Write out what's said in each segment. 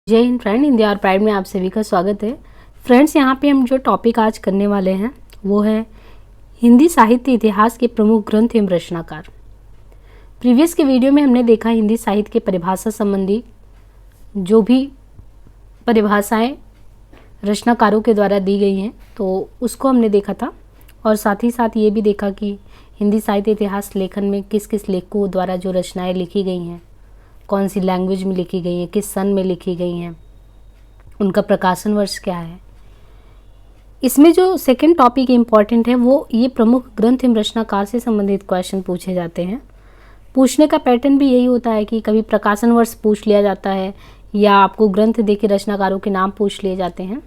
जय हिंद फ्रेंड, हिंदी और प्राइड में आप सभी का स्वागत है। फ्रेंड्स, यहाँ पे हम जो टॉपिक आज करने वाले हैं वो है हिंदी साहित्य इतिहास के प्रमुख ग्रंथ एवं रचनाकार। प्रीवियस के वीडियो में हमने देखा हिंदी साहित्य के परिभाषा संबंधी जो भी परिभाषाएं रचनाकारों के द्वारा दी गई हैं तो उसको हमने देखा था, और साथ ही साथ ये भी देखा कि हिंदी साहित्य इतिहास लेखन में किस किस लेखकों द्वारा जो रचनाएँ लिखी गई हैं, कौन सी लैंग्वेज में लिखी गई हैं, किस सन में लिखी गई हैं, उनका प्रकाशन वर्ष क्या है। इसमें जो सेकंड टॉपिक इम्पॉर्टेंट है वो ये प्रमुख ग्रंथ एवं रचनाकार से संबंधित क्वेश्चन पूछे जाते हैं। पूछने का पैटर्न भी यही होता है कि कभी प्रकाशन वर्ष पूछ लिया जाता है या आपको ग्रंथ दे के रचनाकारों के नाम पूछ लिए जाते हैं।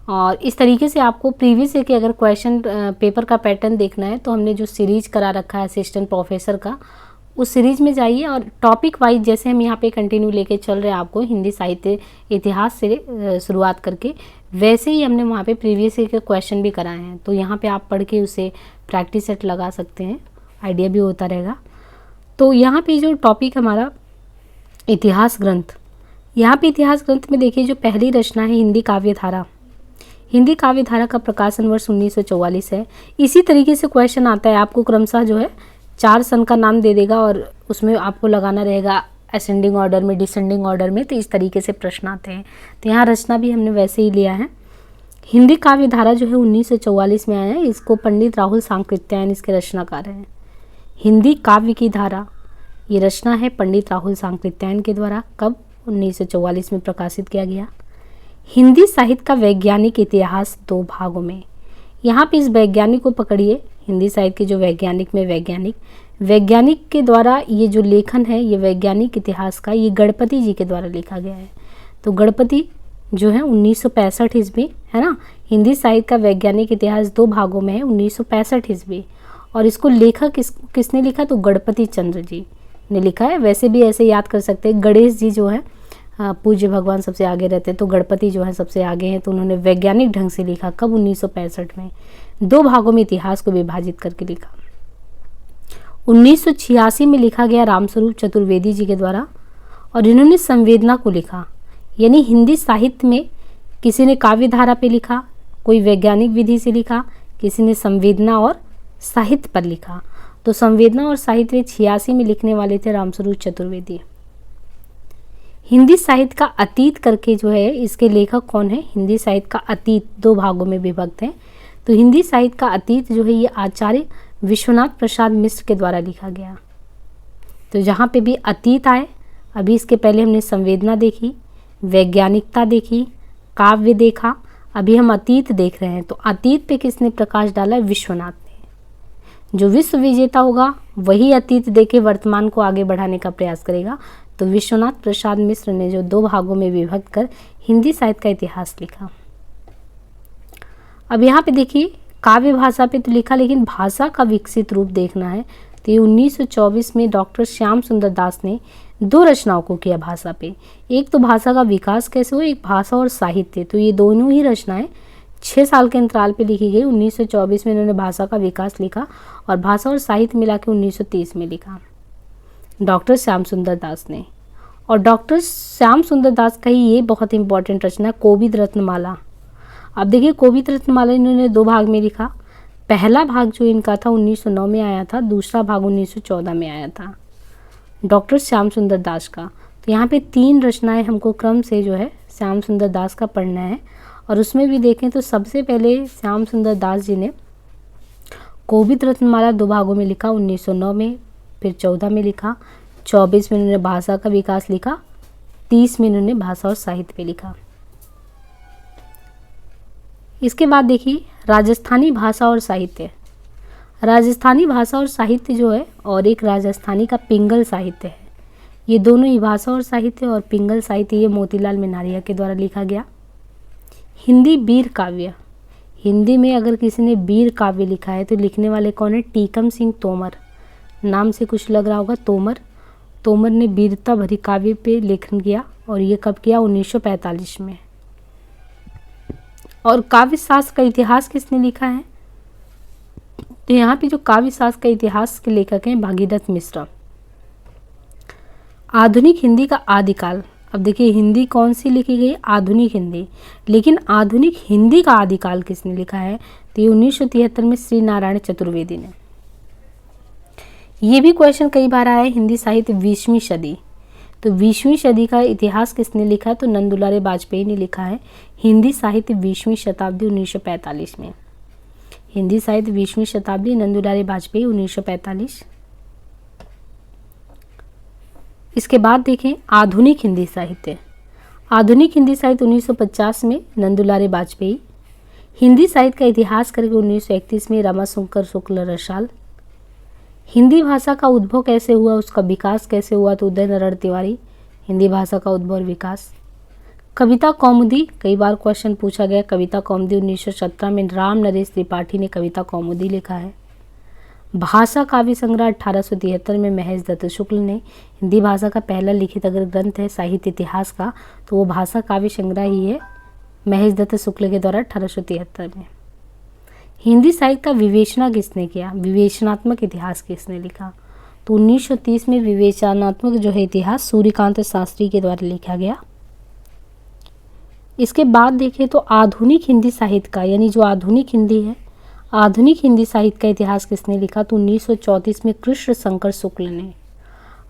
और इस तरीके से आपको प्रीवियस के अगर क्वेश्चन पेपर का पैटर्न देखना है तो हमने जो सीरीज करा रखा है असिस्टेंट प्रोफेसर का, उस सीरीज में जाइए और टॉपिक वाइज जैसे हम यहाँ पे कंटिन्यू लेके चल रहे हैं आपको हिंदी साहित्य इतिहास से शुरुआत करके, वैसे ही हमने वहाँ पे प्रीवियस के क्वेश्चन भी कराए हैं। तो यहाँ पे आप पढ़ के उसे प्रैक्टिस सेट लगा सकते हैं, आइडिया भी होता रहेगा। तो यहाँ पे जो टॉपिक हमारा इतिहास ग्रंथ, यहाँ पे इतिहास ग्रंथ में देखिए जो पहली रचना है हिंदी काव्यधारा। हिंदी काव्यधारा का प्रकाशन वर्ष 1944 है। इसी तरीके से क्वेश्चन आता है, आपको क्रमशः जो है 4 सन का नाम दे देगा और उसमें आपको लगाना रहेगा असेंडिंग ऑर्डर में, डिसेंडिंग ऑर्डर में। तो इस तरीके से प्रश्न आते हैं। तो यहाँ रचना भी हमने वैसे ही लिया है। हिंदी काव्यधारा जो है 1944 में आया है। इसको पंडित राहुल सांकृत्यायन इसके रचनाकार हैं। हिंदी काव्य की धारा, ये रचना है पंडित राहुल सांकृत्यायन के द्वारा। कब? 1944 में प्रकाशित किया गया। हिंदी साहित्य का वैज्ञानिक इतिहास 2 भागों में। यहाँ पे इस वैज्ञानिक को पकड़िए, हिंदी साहित्य के जो वैज्ञानिक में वैज्ञानिक के द्वारा ये जो लेखन है, ये वैज्ञानिक इतिहास का, ये गणपति जी के द्वारा लिखा गया है। तो गणपति जो है 1965 ईस्वी, है ना। हिंदी साहित्य का वैज्ञानिक इतिहास 2 भागों में है, 1965 ईस्वी। और इसको लेखक किसने लिखा? तो गणपति चंद्र जी ने लिखा है। वैसे भी ऐसे याद कर सकते हैं, गणेश जी जो है पूज्य भगवान सबसे आगे रहते हैं, तो गणपति जो है सबसे आगे हैं। तो उन्होंने वैज्ञानिक ढंग से लिखा। कब? 1965 में। 2 भागों में इतिहास को विभाजित करके लिखा। 1986 में लिखा गया रामस्वरूप चतुर्वेदी जी के द्वारा, और इन्होंने संवेदना को लिखा। यानी हिंदी साहित्य में किसी ने काव्यधारा पे लिखा, कोई वैज्ञानिक विधि से लिखा, किसी ने संवेदना और साहित्य पर लिखा। तो संवेदना और साहित्य 86 में लिखने वाले थे रामस्वरूप चतुर्वेदी। हिंदी साहित्य का अतीत करके जो है इसके लेखक कौन है? हिंदी साहित्य का अतीत 2 भागों में विभक्त है। तो हिंदी साहित्य का अतीत जो है ये आचार्य विश्वनाथ प्रसाद मिश्र के द्वारा लिखा गया। तो जहाँ पे भी अतीत आए, अभी इसके पहले हमने संवेदना देखी, वैज्ञानिकता देखी, काव्य देखा, अभी हम अतीत देख रहे हैं। तो अतीत पे किसने प्रकाश डाला? विश्वनाथ ने। जो विश्व विजेता होगा वही अतीत देके वर्तमान को आगे बढ़ाने का प्रयास करेगा। तो विश्वनाथ प्रसाद मिश्र ने जो 2 भागों में विभक्त कर हिंदी साहित्य का इतिहास लिखा। अब यहाँ पे देखिए काव्य भाषा पे तो लिखा, लेकिन भाषा का विकसित रूप देखना है तो ये 1924 में डॉक्टर श्याम सुंदर दास ने 2 रचनाओं को किया भाषा पे। एक तो भाषा का विकास कैसे हो, एक भाषा और साहित्य। तो ये दोनों ही रचनाएं 6 साल के अंतराल पे लिखी गई। 1924 में इन्होंने भाषा का विकास लिखा और भाषा और साहित्य मिला के 1930 में लिखा डॉक्टर श्याम सुंदर दास ने। और डॉक्टर श्याम सुंदर दास का ही ये बहुत इंपॉर्टेंट रचना है कोविद रत्नमाला। अब देखिए कोविद रत्नमाला इन्होंने 2 भाग में लिखा। पहला भाग जो इनका था 1909 में आया था, दूसरा भाग 1914 में आया था डॉक्टर श्याम सुंदर दास का। तो यहाँ पे 3 रचनाएं हमको क्रम से जो है श्याम सुंदर दास का पढ़ना है। और उसमें भी देखें तो सबसे पहले श्याम सुंदर दास जी ने कोविद रत्नमाला 2 भागों में लिखा, 1909 में, फिर 14 में लिखा, 24 में इन्होंने भाषा का विकास लिखा, 30 में इन्होंने भाषा और साहित्य पे लिखा। इसके बाद देखिए राजस्थानी भाषा और साहित्य। राजस्थानी भाषा और साहित्य जो है, और एक राजस्थानी का पिंगल साहित्य है। ये दोनों ही भाषा और साहित्य और पिंगल साहित्य ये मोतीलाल मेनारिया के द्वारा लिखा गया। हिंदी वीर काव्य। हिंदी में अगर किसी ने वीर काव्य लिखा है तो लिखने वाले कौन है? टीकम सिंह तोमर। नाम से कुछ लग रहा होगा, तोमर। तोमर ने वीरता भरी काव्य पे लेखन किया, और ये कब किया? 1945 में। और काव्य शास्त्र का इतिहास किसने लिखा है? तो यहाँ पे जो काव्य शास्त्र का इतिहास के लेखक हैं भागीरथ मिश्र। आधुनिक हिंदी का आदिकाल। अब देखिए हिंदी कौन सी लिखी गई, आधुनिक हिंदी। लेकिन आधुनिक हिंदी का आदिकाल किसने लिखा है, तो ये 1973 में श्री नारायण चतुर्वेदी ने। ये भी क्वेश्चन कई बार आया है, हिंदी साहित्य 20वीं सदी, तो 20वीं सदी का इतिहास किसने लिखा है, तो नंदुलारे वाजपेयी ने लिखा है। हिंदी साहित्य 20वीं शताब्दी 1945 में। हिंदी साहित्य 20वीं शताब्दी, नंदुलारे वाजपेयी 1945। इसके बाद देखें आधुनिक हिंदी साहित्य। आधुनिक हिंदी साहित्य 1950 में नंदुलारे वाजपेयी। हिंदी साहित्य का इतिहास करके 1931 में रमाशंकर शुक्ल रसाल। हिंदी भाषा का उद्भव कैसे हुआ, उसका विकास कैसे हुआ, तो उदय नारायण तिवारी। हिंदी भाषा का उद्भव और विकास। कविता कौमुदी, कई बार क्वेश्चन पूछा गया। कविता कौमुदी 1917 में राम नरेश त्रिपाठी ने कविता कौमुदी लिखा है। भाषा काव्य संग्रह 1873 में महेश दत्त शुक्ल ने। हिंदी भाषा का पहला लिखित अगर ग्रंथ है साहित्य इतिहास का, तो वो भाषा काव्य संग्रह ही है, महेश दत्त शुक्ल के द्वारा 1873 में। हिंदी साहित्य का विवेचना किसने किया, विवेचनात्मक इतिहास किसने लिखा, तो 1930 में विवेचनात्मक जो है इतिहास सूर्यकांत शास्त्री के द्वारा लिखा गया। इसके बाद देखें तो आधुनिक हिंदी साहित्य का, यानी जो आधुनिक हिंदी है, आधुनिक हिंदी साहित्य का इतिहास किसने लिखा, तो 1934 में कृष्ण शंकर शुक्ल ने।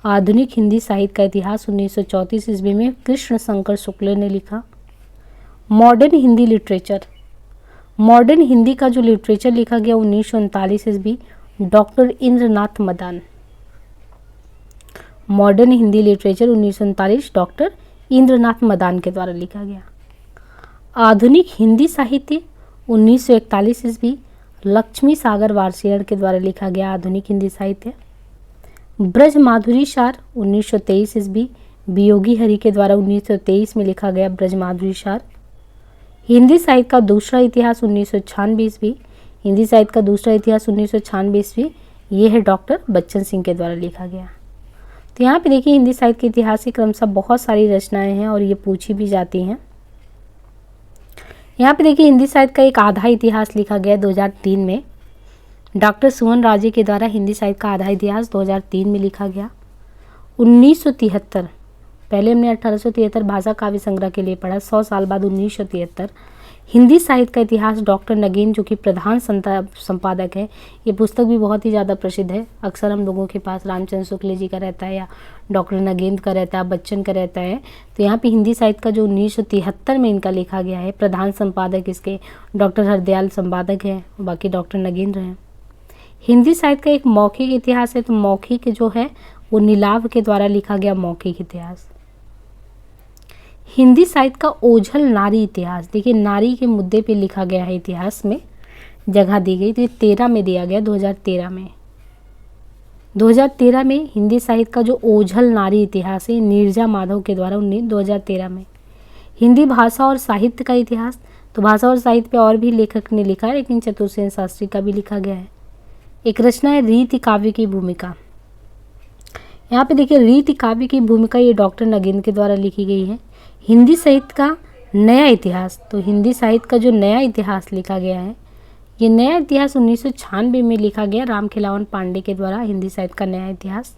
आधुनिक हिंदी साहित्य का इतिहास 1934 ईस्वी में कृष्ण शंकर शुक्ल ने लिखा। Modern Hindi literature, modern Hindi का जो लिटरेचर लिखा गया 1939 ईस्वी, doctor Indranath Madan. Modern Hindi literature 1939 doctor Indranath Madan के द्वारा लिखा गया। आधुनिक हिंदी साहित्य 1941 ईस्वी, लक्ष्मी सागर वारसियर के द्वारा लिखा गया आधुनिक हिंदी साहित्य। ब्रज माधुरी सार 1923 ईस्वी, वियोगी हरि के द्वारा 1923 में लिखा गया ब्रज माधुरी सार। हिंदी साहित्य का दूसरा इतिहास 1996 ईस्वी, हिंदी साहित्य का दूसरा इतिहास 1996 ईस्वी, ये है डॉक्टर बच्चन सिंह के द्वारा लिखा गया। तो यहाँ पे देखिए हिंदी साहित्य के इतिहास की क्रमशः बहुत सारी रचनाएं हैं और ये पूछी भी जाती हैं। यहाँ पे देखिए हिंदी साहित्य का एक आधा इतिहास लिखा गया 2003 में, डॉक्टर सुमन राजे के द्वारा हिंदी साहित्य का आधा इतिहास 2003 में लिखा गया। 1973, पहले हमने 1873 भाषा काव्य संग्रह के लिए पढ़ा, 100 साल बाद 1973 हिंदी साहित्य का इतिहास, डॉक्टर नगेन जो कि प्रधान संपादक है। ये पुस्तक भी बहुत ही ज़्यादा प्रसिद्ध है, अक्सर हम लोगों के पास रामचंद्र शुक्ल जी का रहता है या डॉक्टर नगेन का रहता है, बच्चन का रहता है। तो यहाँ पे हिंदी साहित्य का जो 1973 में इनका लिखा गया है, प्रधान संपादक इसके डॉक्टर हरदयाल संपादक हैं, बाकी डॉक्टर नगेंद्र हैं। हिंदी साहित्य का एक मौखिक इतिहास है, तो मौखिक जो है वो नीलाव के द्वारा लिखा गया मौखिक इतिहास। हिंदी साहित्य का ओझल नारी इतिहास, देखिए नारी के मुद्दे पे लिखा गया है, इतिहास में जगह दी गई, तो ये 13 में दिया गया 2013 में। 2013 में हिंदी साहित्य का जो ओझल नारी इतिहास है नीरजा माधव के द्वारा 2013 में। हिंदी भाषा और साहित्य का इतिहास, तो भाषा और साहित्य पे और भी लेखक ने लिखा है, लेकिन चतुर्सेन शास्त्री का भी लिखा गया है। एक रचना है रीति काव्य की भूमिका। यहाँ पे देखिए रीति काव्य की भूमिका ये डॉक्टर नगेंद्र के द्वारा लिखी गई है। हिंदी साहित्य का नया इतिहास, तो हिंदी साहित्य का जो नया इतिहास लिखा गया है, ये नया इतिहास 1996 में लिखा गया रामखिलावन पांडे के द्वारा, हिंदी साहित्य का नया इतिहास।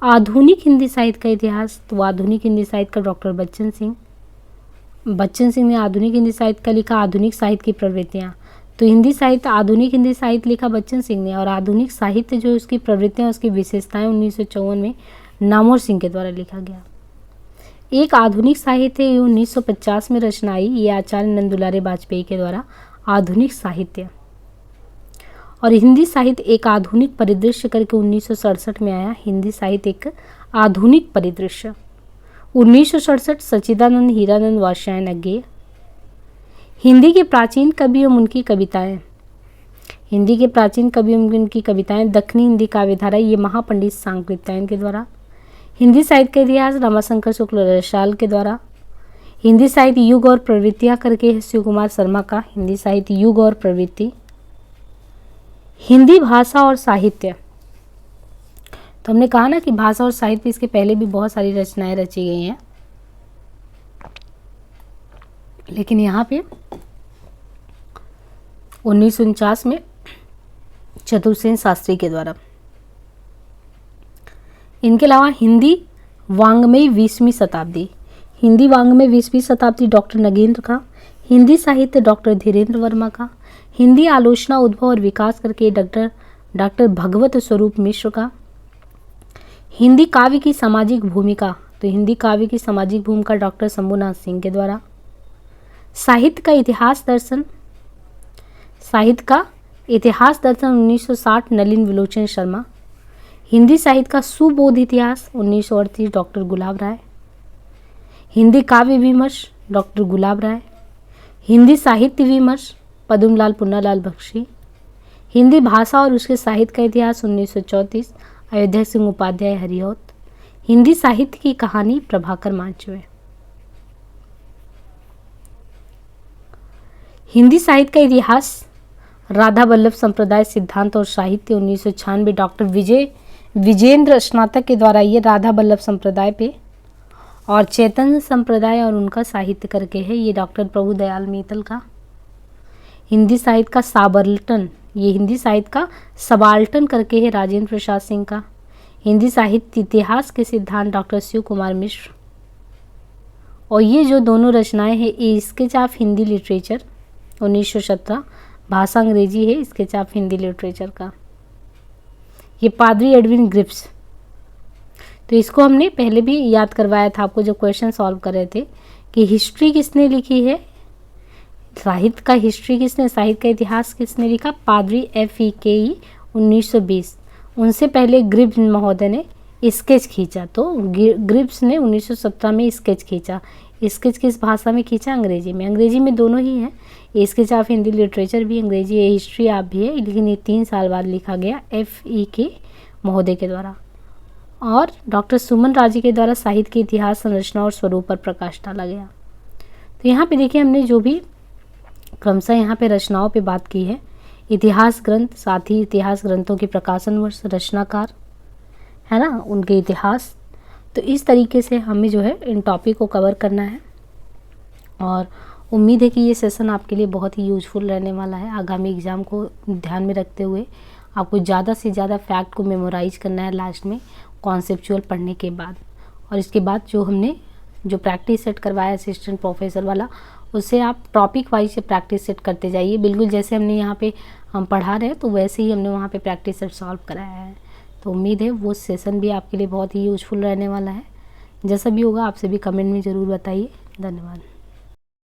आधुनिक हिंदी साहित्य का इतिहास, तो आधुनिक हिंदी साहित्य का डॉक्टर बच्चन सिंह ने आधुनिक हिंदी साहित्य का लिखा आधुनिक साहित्य की प्रवृत्तियाँ। तो हिंदी साहित्य, आधुनिक हिंदी साहित्य लिखा बच्चन सिंह ने, और आधुनिक साहित्य जो उसकी प्रवृत्तियाँ, उसकी विशेषताएं 1954 में नामोर सिंह के द्वारा लिखा गया। एक आधुनिक साहित्य 1950 में रचना आई, ये आचार्य नंदुलारे वाजपेयी के द्वारा आधुनिक साहित्य। और हिंदी साहित्य एक आधुनिक परिदृश्य करके 1967 में आया, हिंदी साहित्य एक आधुनिक परिदृश्य। 1967 सच्चिदानंद हीरानंद वात्स्यायन अज्ञेय। हिंदी के प्राचीन कवि एवं उनकी कविताएं, हिंदी के प्राचीन कवि एवं उनकी कविताएं, दक्षिणी हिंदी काव्यधारा, ये महापंडित सांकृत्यायन के द्वारा। हिंदी साहित्य का इतिहास रमाशंकर शुक्ल रसाल के द्वारा। हिंदी साहित्य युग और प्रवृत्तियाँ करके शिव कुमार शर्मा का हिंदी साहित्य युग और प्रवृत्ति। हिंदी भाषा और साहित्य, तो हमने कहा ना कि भाषा और साहित्य इसके पहले भी बहुत सारी रचनाएं रची गई हैं, लेकिन यहाँ पे 1949 में चतुर्सेन शास्त्री के द्वारा। इनके अलावा हिंदी वाङ्मय 20वीं शताब्दी, हिंदी वाङ्मय 20वीं शताब्दी डॉक्टर नगेंद्र का, हिंदी साहित्य डॉक्टर धीरेन्द्र वर्मा का, हिंदी आलोचना उद्भव और विकास करके डॉक्टर भगवत स्वरूप मिश्र का, हिंदी काव्य की सामाजिक भूमिका, तो हिंदी काव्य की सामाजिक भूमिका डॉक्टर शंभुनाथ सिंह के द्वारा, साहित्य का इतिहास दर्शन 1960 नलिन विलोचन शर्मा, हिंदी साहित्य का सुबोध इतिहास 1938 डॉक्टर गुलाब राय, हिंदी काव्य विमर्श डॉक्टर गुलाब राय, हिंदी साहित्य विमर्श पद्मलाल पुन्नालाल बख्शी, हिंदी भाषा और उसके साहित्य का इतिहास 1934 अयोध्या सिंह उपाध्याय हरिऔध, हिंदी साहित्य की कहानी प्रभाकर मांचवे, हिंदी साहित्य का इतिहास राधा वल्लभ संप्रदाय सिद्धांत और साहित्य 1996 डॉक्टर विजेंद्र स्नातक के द्वारा, ये राधा वल्लभ संप्रदाय पे, और चैतन्य संप्रदाय और उनका साहित्य करके है, ये डॉक्टर प्रभुदयाल मीतल का, हिंदी साहित्य का साबर्टन, ये हिंदी साहित्य का सबाल्टन करके है राजेंद्र प्रसाद सिंह का, हिंदी साहित्य इतिहास के सिद्धांत डॉक्टर शिव कुमार मिश्र, और ये जो दोनों रचनाएं हैं ये स्केच ऑफ हिंदी लिटरेचर 1917, भाषा अंग्रेजी है, स्केच ऑफ हिंदी लिटरेचर का, ये पादरी एडविन ग्रिप्स, तो इसको हमने पहले भी याद करवाया था आपको जब क्वेश्चन सॉल्व कर रहे थे कि हिस्ट्री किसने लिखी है, साहित्य का हिस्ट्री किसने, साहित्य का इतिहास किसने लिखा, पादरी FEKE 1920, उनसे पहले ग्रिप्स महोदय ने स्केच खींचा, तो ग्रिप्स ने 1917 में स्केच खींचा, स्केच किस भाषा में खींचा, अंग्रेजी में दोनों ही हैं, स्केच ऑफ हिंदी लिटरेचर भी अंग्रेजी है, हिस्ट्री आप भी है, लेकिन ये 3 साल बाद लिखा गया FEK महोदय के द्वारा, और डॉक्टर सुमन राजी के द्वारा साहित्य के इतिहास संरचना और स्वरूप पर प्रकाश डाला गया। तो यहाँ पे देखिए हमने जो भी क्रमशः यहाँ पे रचनाओं पे बात की है, इतिहास ग्रंथ, साथ ही इतिहास ग्रंथों के प्रकाशन वर्ष, रचनाकार है ना, उनके इतिहास, तो इस तरीके से हमें जो है इन टॉपिक को कवर करना है, और उम्मीद है कि ये सेशन आपके लिए बहुत ही यूजफुल रहने वाला है। आगामी एग्ज़ाम को ध्यान में रखते हुए आपको ज़्यादा से ज़्यादा फैक्ट को मेमोराइज करना है लास्ट में कॉन्सेप्चुअल पढ़ने के बाद, और इसके बाद जो हमने जो प्रैक्टिस सेट करवाया असिस्टेंट प्रोफेसर वाला, उससे आप टॉपिक वाइज से प्रैक्टिस सेट करते जाइए, बिल्कुल जैसे हमने यहाँ पे हम पढ़ा रहे हैं तो वैसे ही हमने वहाँ पे प्रैक्टिस सेट सॉल्व कराया है। तो उम्मीद है वो सेशन भी आपके लिए बहुत ही यूजफुल रहने वाला है। जैसा भी होगा आप सभी कमेंट में ज़रूर बताइए। धन्यवाद।